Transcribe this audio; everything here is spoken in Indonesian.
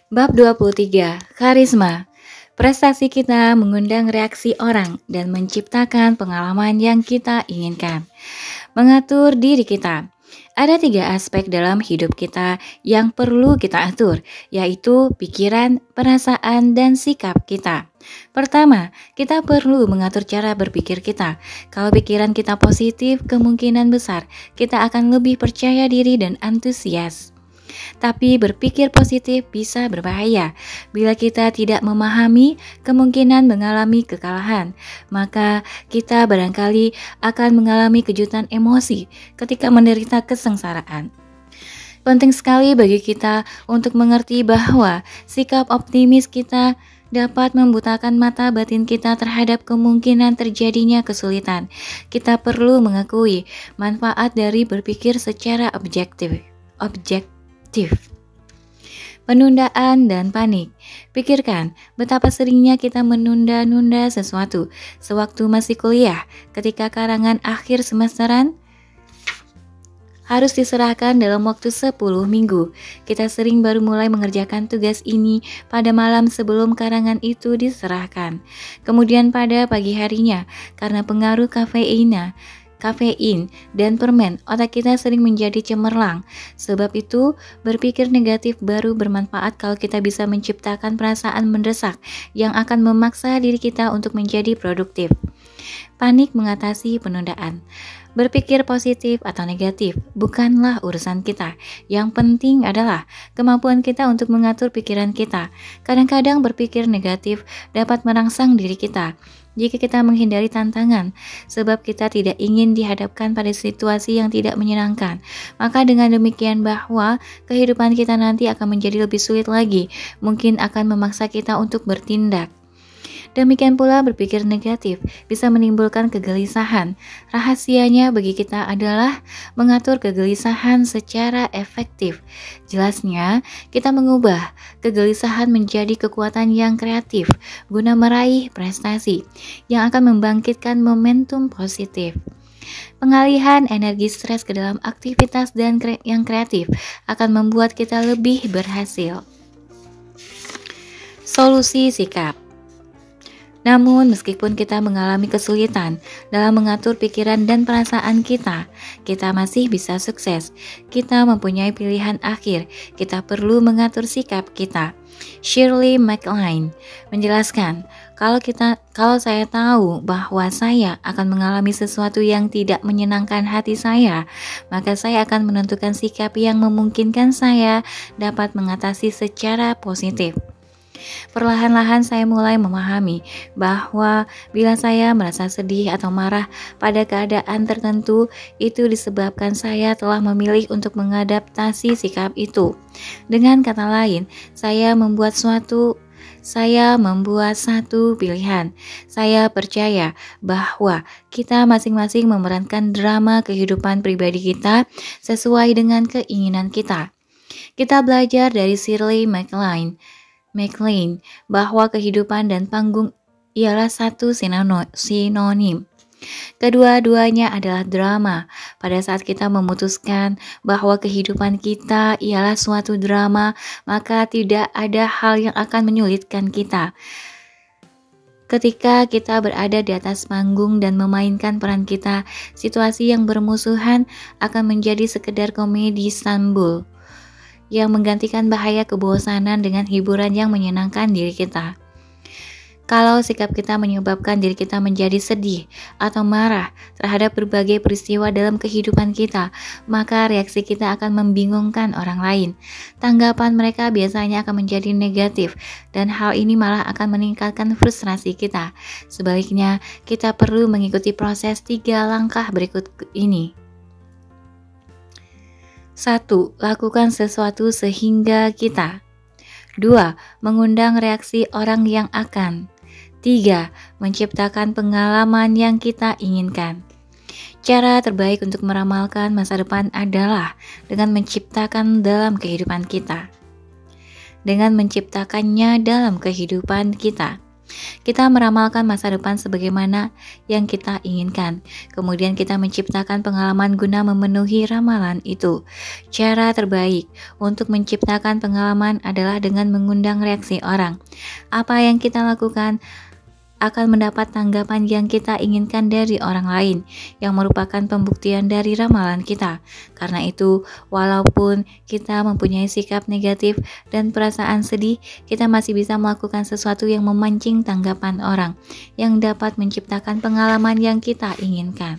Bab 23, Karisma. Prestasi kita mengundang reaksi orang dan menciptakan pengalaman yang kita inginkan. Mengatur diri kita. Ada 3 aspek dalam hidup kita yang perlu kita atur, yaitu pikiran, perasaan, dan sikap kita. Pertama, kita perlu mengatur cara berpikir kita. Kalau pikiran kita positif, kemungkinan besar kita akan lebih percaya diri dan antusias. Tapi berpikir positif bisa berbahaya. Bila kita tidak memahami kemungkinan mengalami kekalahan, maka kita barangkali akan mengalami kejutan emosi ketika menderita kesengsaraan. Penting sekali bagi kita untuk mengerti bahwa sikap optimis kita dapat membutakan mata batin kita terhadap kemungkinan terjadinya kesulitan. Kita perlu mengakui manfaat dari berpikir secara objektif. Penundaan dan panik. Pikirkan betapa seringnya kita menunda-nunda sesuatu. Sewaktu masih kuliah, ketika karangan akhir semesteran harus diserahkan dalam waktu 10 minggu. Kita sering baru mulai mengerjakan tugas ini pada malam sebelum karangan itu diserahkan. Kemudian pada pagi harinya, karena pengaruh kafein dan permen, otak kita sering menjadi cemerlang. Sebab itu, berpikir negatif baru bermanfaat kalau kita bisa menciptakan perasaan mendesak yang akan memaksa diri kita untuk menjadi produktif. Panik mengatasi penundaan. Berpikir positif atau negatif bukanlah urusan kita. Yang penting adalah kemampuan kita untuk mengatur pikiran kita. Kadang-kadang berpikir negatif dapat merangsang diri kita. Jika kita menghindari tantangan, sebab kita tidak ingin dihadapkan pada situasi yang tidak menyenangkan, maka dengan demikian bahwa kehidupan kita nanti akan menjadi lebih sulit lagi, mungkin akan memaksa kita untuk bertindak. Demikian pula berpikir negatif bisa menimbulkan kegelisahan. Rahasianya bagi kita adalah mengatur kegelisahan secara efektif. Jelasnya, kita mengubah kegelisahan menjadi kekuatan yang kreatif guna meraih prestasi yang akan membangkitkan momentum positif. Pengalihan energi stres ke dalam aktivitas yang kreatif akan membuat kita lebih berhasil. Solusi sikap. Namun, meskipun kita mengalami kesulitan dalam mengatur pikiran dan perasaan kita masih bisa sukses. Kita mempunyai pilihan akhir, kita perlu mengatur sikap kita. Shirley MacLaine menjelaskan, kalau saya tahu bahwa saya akan mengalami sesuatu yang tidak menyenangkan hati saya, maka saya akan menentukan sikap yang memungkinkan saya dapat mengatasi secara positif. Perlahan-lahan saya mulai memahami bahwa bila saya merasa sedih atau marah pada keadaan tertentu, itu disebabkan saya telah memilih untuk mengadaptasi sikap itu. Dengan kata lain, saya membuat satu pilihan. Saya percaya bahwa kita masing-masing memerankan drama kehidupan pribadi kita sesuai dengan keinginan kita. Kita belajar dari Shirley MacLaine bahwa kehidupan dan panggung ialah satu sinonim. Kedua-duanya adalah drama. Pada saat kita memutuskan bahwa kehidupan kita ialah suatu drama, maka tidak ada hal yang akan menyulitkan kita. Ketika kita berada di atas panggung dan memainkan peran kita, situasi yang bermusuhan akan menjadi sekedar komedi sambul yang menggantikan bahaya kebosanan dengan hiburan yang menyenangkan diri kita. Kalau sikap kita menyebabkan diri kita menjadi sedih atau marah terhadap berbagai peristiwa dalam kehidupan kita, maka reaksi kita akan membingungkan orang lain. Tanggapan mereka biasanya akan menjadi negatif, dan hal ini malah akan meningkatkan frustrasi kita. Sebaliknya, kita perlu mengikuti proses 3 langkah berikut ini. 1. Lakukan sesuatu sehingga kita. 2. Mengundang reaksi orang yang akan. 3. Menciptakan pengalaman yang kita inginkan. Cara terbaik untuk meramalkan masa depan adalah dengan menciptakannya dalam kehidupan kita. Kita meramalkan masa depan sebagaimana yang kita inginkan. Kemudian kita menciptakan pengalaman guna memenuhi ramalan itu. Cara terbaik untuk menciptakan pengalaman adalah dengan mengundang reaksi orang. Apa yang kita lakukan akan mendapat tanggapan yang kita inginkan dari orang lain, yang merupakan pembuktian dari ramalan kita. Karena itu, walaupun kita mempunyai sikap negatif dan perasaan sedih, kita masih bisa melakukan sesuatu yang memancing tanggapan orang, yang dapat menciptakan pengalaman yang kita inginkan.